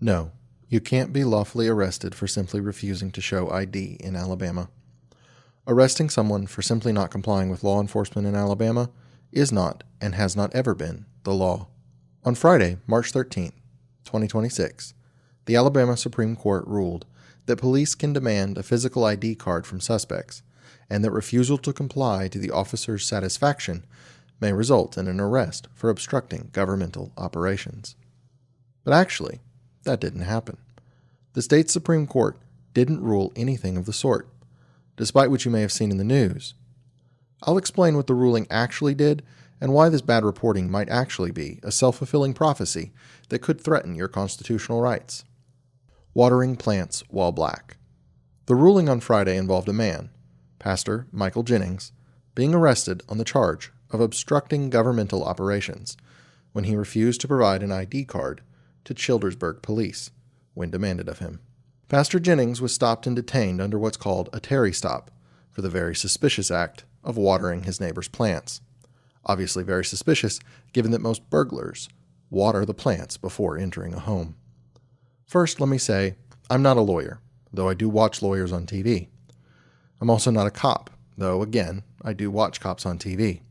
No, you can't be lawfully arrested for simply refusing to show ID in Alabama. Arresting someone for simply not complying with law enforcement in Alabama is not, and has not ever been, the law. On Friday, March 13, 2026, the Alabama Supreme Court ruled that police can demand a physical ID card from suspects, and that refusal to comply to the officer's satisfaction may result in an arrest for obstructing governmental operations. But actually, that didn't happen. The state Supreme Court didn't rule anything of the sort, despite what you may have seen in the news. I'll explain what the ruling actually did and why this bad reporting might actually be a self-fulfilling prophecy that could threaten your constitutional rights. Watering plants while black. The ruling on Friday involved a man, Pastor Michael Jennings, being arrested on the charge of obstructing governmental operations when he refused to provide an ID card to Childersburg Police when demanded of him. Pastor Jennings was stopped and detained under what's called a Terry stop for the very suspicious act of watering his neighbor's plants. Obviously very suspicious, given that most burglars water the plants before entering a home. First, let me say, I'm not a lawyer, though I do watch lawyers on TV. I'm also not a cop, though, again, I do watch cops on TV.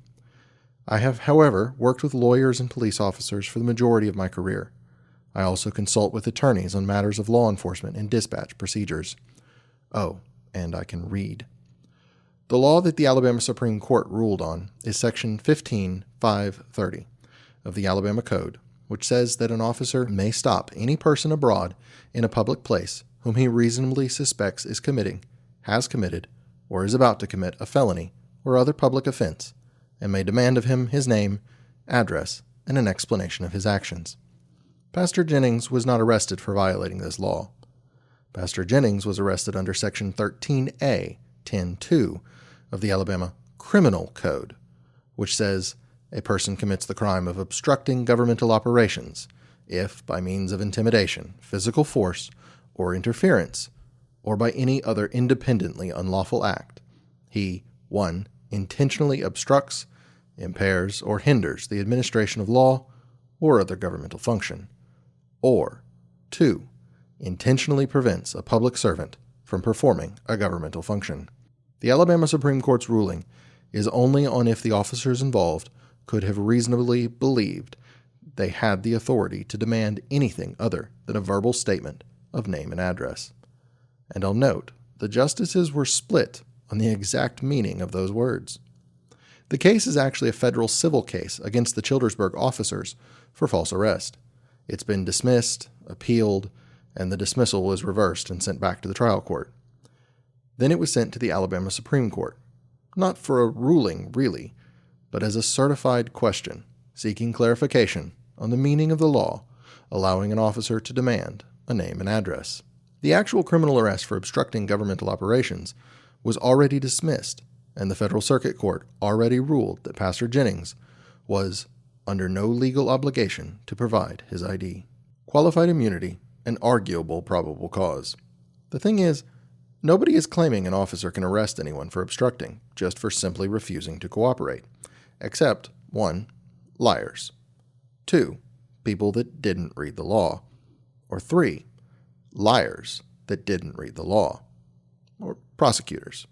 I have, however, worked with lawyers and police officers for the majority of my career. I also consult with attorneys on matters of law enforcement and dispatch procedures. Oh, and I can read. The law that the Alabama Supreme Court ruled on is Section 15.530 of the Alabama Code, which says that an officer may stop any person abroad in a public place whom he reasonably suspects is committing, has committed, or is about to commit a felony or other public offense, and may demand of him his name, address, and an explanation of his actions. Pastor Jennings was not arrested for violating this law. Pastor Jennings was arrested under Section 13A, 10.2 of the Alabama Criminal Code, which says a person commits the crime of obstructing governmental operations if, by means of intimidation, physical force, or interference, or by any other independently unlawful act, he, 1. Intentionally obstructs, impairs, or hinders the administration of law or other governmental function, or 2. Intentionally prevents a public servant from performing a governmental function. The Alabama Supreme Court's ruling is only on if the officers involved could have reasonably believed they had the authority to demand anything other than a verbal statement of name and address. And I'll note, the justices were split on the exact meaning of those words. The case is actually a federal civil case against the Childersburg officers for false arrest. It's been dismissed, appealed, and the dismissal was reversed and sent back to the trial court. Then it was sent to the Alabama Supreme Court, not for a ruling, really, but as a certified question, seeking clarification on the meaning of the law, allowing an officer to demand a name and address. The actual criminal arrest for obstructing governmental operations was already dismissed, and the Federal Circuit Court already ruled that Pastor Jennings was under no legal obligation to provide his ID. Qualified immunity and arguable probable cause. The thing is, nobody is claiming an officer can arrest anyone for obstructing just for simply refusing to cooperate, except 1. Liars, 2. People that didn't read the law, or 3. Liars that didn't read the law, or prosecutors.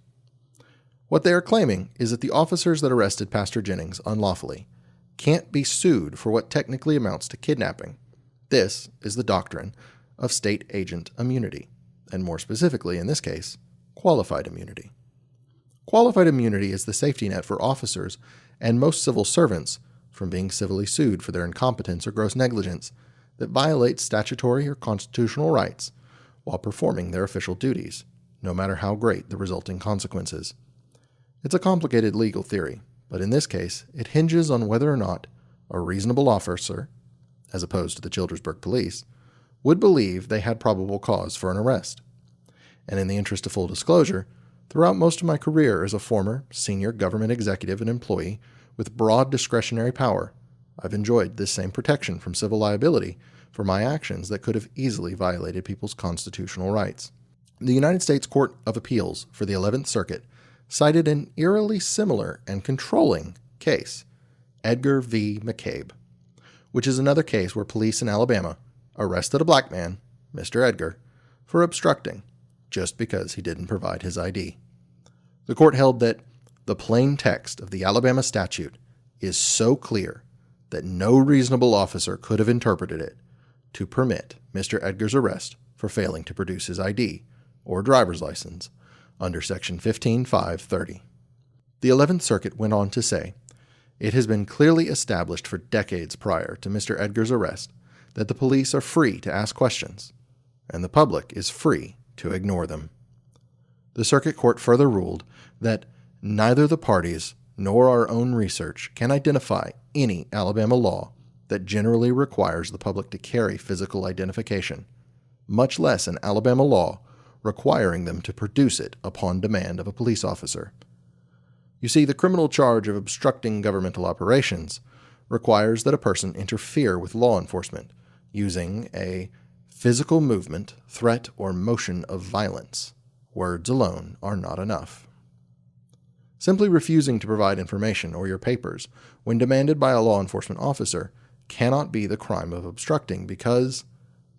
What they are claiming is that the officers that arrested Pastor Jennings unlawfully can't be sued for what technically amounts to kidnapping. This is the doctrine of state agent immunity, and more specifically in this case, qualified immunity. Qualified immunity is the safety net for officers and most civil servants from being civilly sued for their incompetence or gross negligence that violates statutory or constitutional rights while performing their official duties, no matter how great the resulting consequences. It's a complicated legal theory, but in this case, it hinges on whether or not a reasonable officer, as opposed to the Childersburg Police, would believe they had probable cause for an arrest. And in the interest of full disclosure, throughout most of my career as a former senior government executive and employee with broad discretionary power, I've enjoyed this same protection from civil liability for my actions that could have easily violated people's constitutional rights. The United States Court of Appeals for the 11th Circuit cited an eerily similar and controlling case, Edgar v. McCabe, which is another case where police in Alabama arrested a black man Mr. Edgar, for obstructing, just because he didn't provide his ID. The court held that the plain text of the Alabama statute is so clear that no reasonable officer could have interpreted it to permit Mr. Edgar's arrest for failing to produce his ID or driver's license under Section 15.530. The 11th Circuit went on to say, it has been clearly established for decades prior to Mr. Edgar's arrest that the police are free to ask questions, and the public is free to ignore them. The Circuit Court further ruled that neither the parties nor our own research can identify any Alabama law that generally requires the public to carry physical identification, much less an Alabama law requiring them to produce it upon demand of a police officer. You see, the criminal charge of obstructing governmental operations requires that a person interfere with law enforcement using a physical movement, threat, or motion of violence. Words alone are not enough. Simply refusing to provide information or your papers when demanded by a law enforcement officer cannot be the crime of obstructing because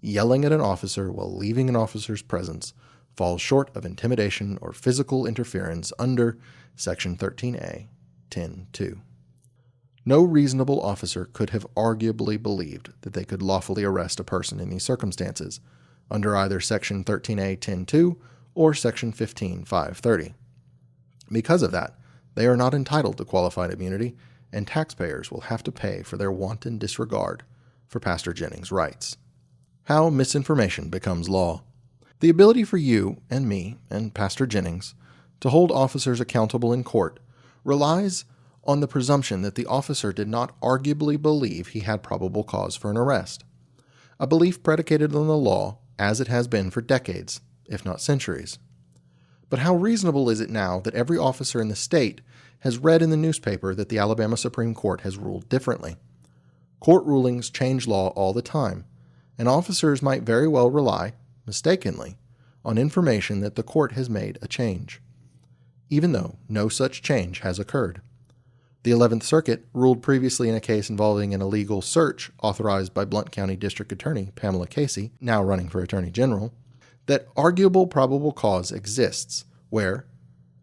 yelling at an officer while leaving an officer's presence falls short of intimidation or physical interference under Section 13A, 10.2. No reasonable officer could have arguably believed that they could lawfully arrest a person in these circumstances under either Section 13A, 10.2 or Section 15.530. Because of that, they are not entitled to qualified immunity, and taxpayers will have to pay for their wanton disregard for Pastor Jennings' rights. How misinformation becomes law. The ability for you and me and Pastor Jennings to hold officers accountable in court relies on the presumption that the officer did not arguably believe he had probable cause for an arrest, a belief predicated on the law as it has been for decades, if not centuries. But how reasonable is it now that every officer in the state has read in the newspaper that the Alabama Supreme Court has ruled differently? Court rulings change law all the time, and officers might very well rely, mistakenly, on information that the court has made a change, even though no such change has occurred. The 11th Circuit ruled previously in a case involving an illegal search authorized by Blount County District Attorney Pamela Casey, now running for Attorney General, that arguable probable cause exists where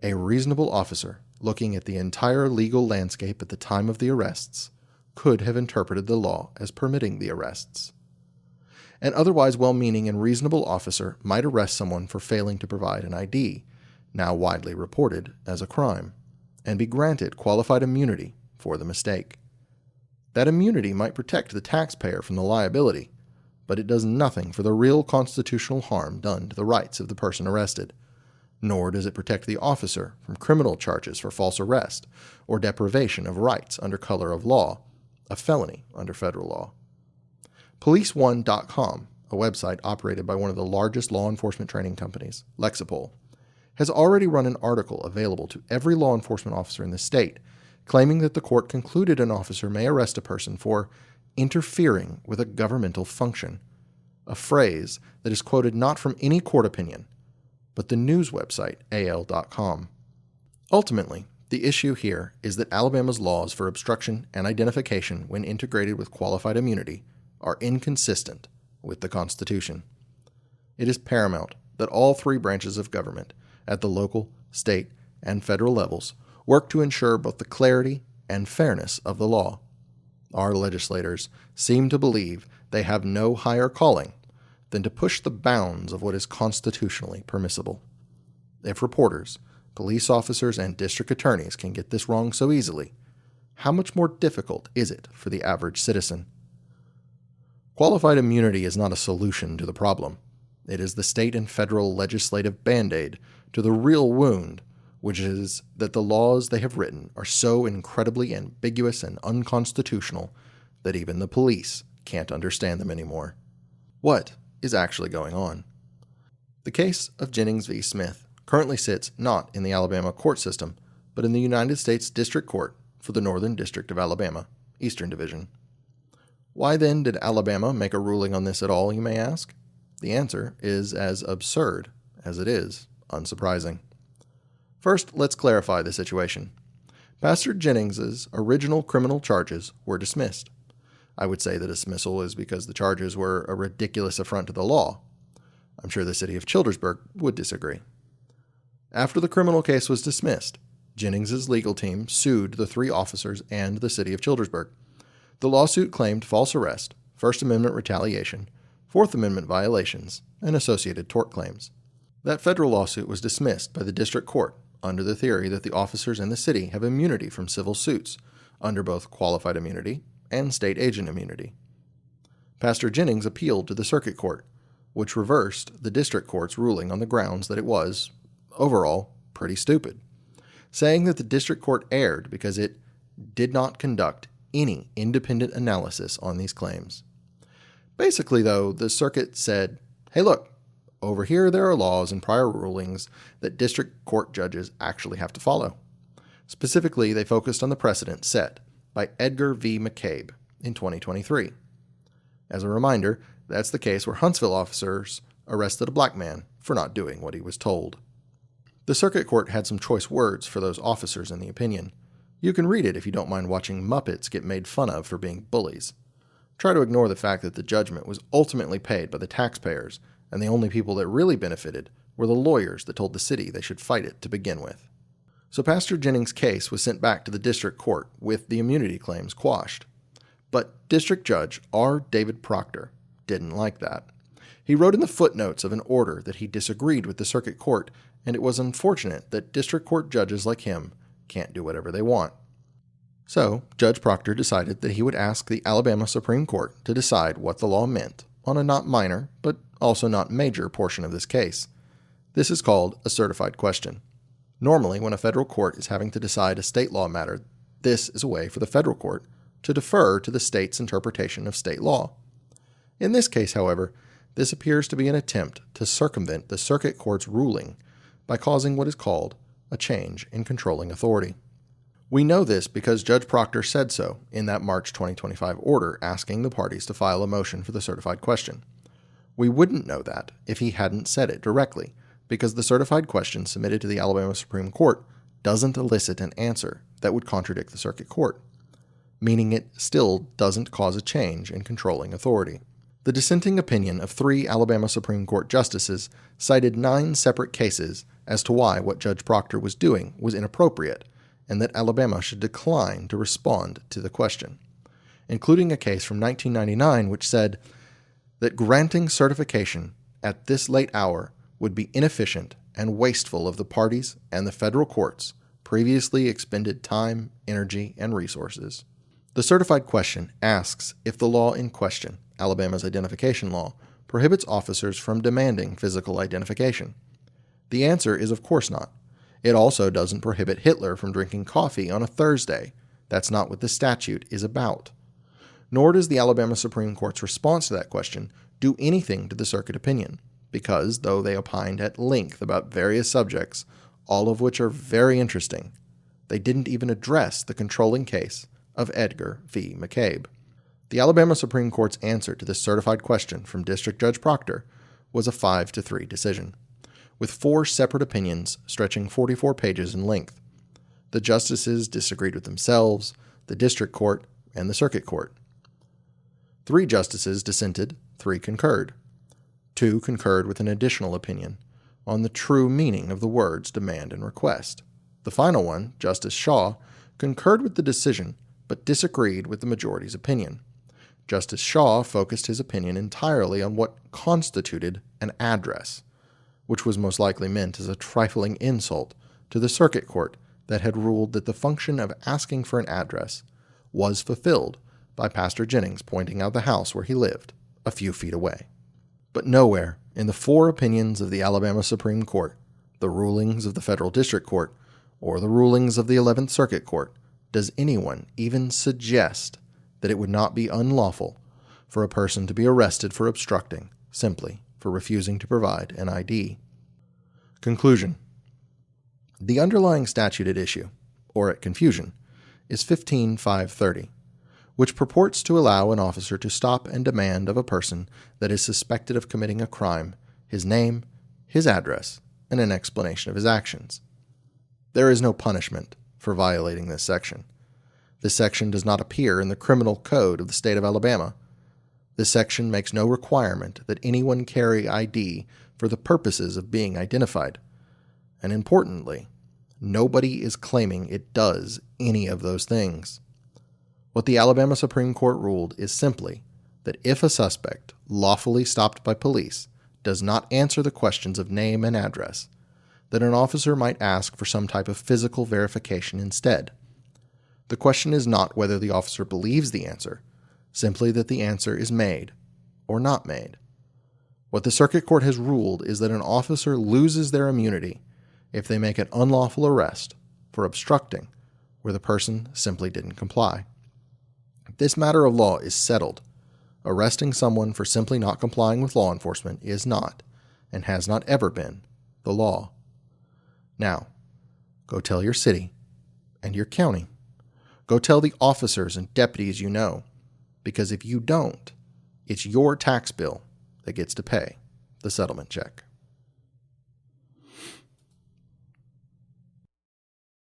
a reasonable officer looking at the entire legal landscape at the time of the arrests could have interpreted the law as permitting the arrests. An otherwise well-meaning and reasonable officer might arrest someone for failing to provide an ID, now widely reported as a crime, and be granted qualified immunity for the mistake. That immunity might protect the taxpayer from the liability, but it does nothing for the real constitutional harm done to the rights of the person arrested, nor does it protect the officer from criminal charges for false arrest or deprivation of rights under color of law, a felony under federal law. PoliceOne.com, a website operated by one of the largest law enforcement training companies, Lexipol, has already run an article available to every law enforcement officer in the state, claiming that the court concluded an officer may arrest a person for interfering with a governmental function, a phrase that is quoted not from any court opinion, but the news website al.com. Ultimately, the issue here is that Alabama's laws for obstruction and identification, when integrated with qualified immunity, are inconsistent with the Constitution. It is paramount that all three branches of government, at the local, state, and federal levels, work to ensure both the clarity and fairness of the law. Our legislators seem to believe they have no higher calling than to push the bounds of what is constitutionally permissible. If reporters, police officers, and district attorneys can get this wrong so easily, how much more difficult is it for the average citizen? Qualified immunity is not a solution to the problem. It is the state and federal legislative band-aid to the real wound, which is that the laws they have written are so incredibly ambiguous and unconstitutional that even the police can't understand them anymore. What is actually going on? The case of Jennings v. Smith currently sits not in the Alabama court system, but in the United States District Court for the Northern District of Alabama, Eastern Division. Why then did Alabama make a ruling on this at all, you may ask? The answer is as absurd as it is unsurprising. First, let's clarify the situation. Pastor Jennings's original criminal charges were dismissed. I would say the dismissal is because the charges were a ridiculous affront to the law, I'm sure the city of Childersburg would disagree. After the criminal case was dismissed, Jennings' legal team sued the 3 officers and the city of Childersburg. The lawsuit claimed false arrest, First Amendment retaliation, Fourth Amendment violations, and associated tort claims. That federal lawsuit was dismissed by the district court under the theory that the officers and the city have immunity from civil suits under both qualified immunity and state agent immunity. Pastor Jennings appealed to the circuit court, which reversed the district court's ruling on the grounds that it was, overall, pretty stupid, saying that the district court erred because it did not conduct any independent analysis on these claims. Basically, though, the circuit said, hey, look, over here there are laws and prior rulings that district court judges actually have to follow. Specifically, they focused on the precedent set by Edgar v. McCabe in 2023. As a reminder, that's the case where Huntsville officers arrested a black man for not doing what he was told. The circuit court had some choice words for those officers in the opinion. You can read it if you don't mind watching Muppets get made fun of for being bullies. Try to ignore the fact that the judgment was ultimately paid by the taxpayers, and the only people that really benefited were the lawyers that told the city they should fight it to begin with. So Pastor Jennings' case was sent back to the district court with the immunity claims quashed. But District Judge R. David Proctor didn't like that. He wrote in the footnotes of an order that he disagreed with the circuit court, and it was unfortunate that district court judges like him can't do whatever they want. So, Judge Proctor decided that he would ask the Alabama Supreme Court to decide what the law meant on a not minor, but also not major portion of this case. This is called a certified question. Normally, when a federal court is having to decide a state law matter, this is a way for the federal court to defer to the state's interpretation of state law. In this case, however, this appears to be an attempt to circumvent the circuit court's ruling by causing what is called a change in controlling authority. We know this because Judge Proctor said so in that March 2025 order asking the parties to file a motion for the certified question. We wouldn't know that if he hadn't said it directly, because the certified question submitted to the Alabama Supreme Court doesn't elicit an answer that would contradict the circuit court, meaning it still doesn't cause a change in controlling authority. The dissenting opinion of 3 Alabama Supreme Court justices cited 9 separate cases as to why what Judge Proctor was doing was inappropriate, and that Alabama should decline to respond to the question, including a case from 1999 which said that granting certification at this late hour would be inefficient and wasteful of the parties and the federal courts' previously expended time, energy, and resources. The certified question asks if the law in question, Alabama's identification law, prohibits officers from demanding physical identification. The answer is of course not. It also doesn't prohibit Hitler from drinking coffee on a Thursday. That's not what the statute is about. Nor does the Alabama Supreme Court's response to that question do anything to the circuit opinion, because though they opined at length about various subjects, all of which are very interesting, they didn't even address the controlling case of Edgar v. McCabe. The Alabama Supreme Court's answer to this certified question from District Judge Proctor was a 5-3 decision, with 4 separate opinions stretching 44 pages in length. The justices disagreed with themselves, the district court, and the circuit court. 3 justices dissented, 3 concurred. 2 concurred with an additional opinion on the true meaning of the words demand and request. The final one, Justice Shaw, concurred with the decision but disagreed with the majority's opinion. Justice Shaw focused his opinion entirely on what constituted an address, which was most likely meant as a trifling insult to the circuit court that had ruled that the function of asking for an address was fulfilled by Pastor Jennings pointing out the house where he lived, a few feet away. But nowhere in the 4 opinions of the Alabama Supreme Court, the rulings of the Federal District Court, or the rulings of the 11th Circuit Court, does anyone even suggest that it would not be unlawful for a person to be arrested for obstructing simply for refusing to provide an ID. Conclusion. The underlying statute at issue, or at confusion, is 15-530, which purports to allow an officer to stop and demand of a person that is suspected of committing a crime his name, his address, and an explanation of his actions. There is no punishment for violating this section. This section does not appear in the criminal code of the state of Alabama. This section makes no requirement that anyone carry ID for the purposes of being identified. And importantly, nobody is claiming it does any of those things. What the Alabama Supreme Court ruled is simply that if a suspect lawfully stopped by police does not answer the questions of name and address, then an officer might ask for some type of physical verification instead. The question is not whether the officer believes the answer, simply that the answer is made or not made. What the circuit court has ruled is that an officer loses their immunity if they make an unlawful arrest for obstructing where the person simply didn't comply. This matter of law is settled. Arresting someone for simply not complying with law enforcement is not, and has not ever been, the law. Now, go tell your city and your county. Go tell the officers and deputies you know, because if you don't, it's your tax bill that gets to pay the settlement check.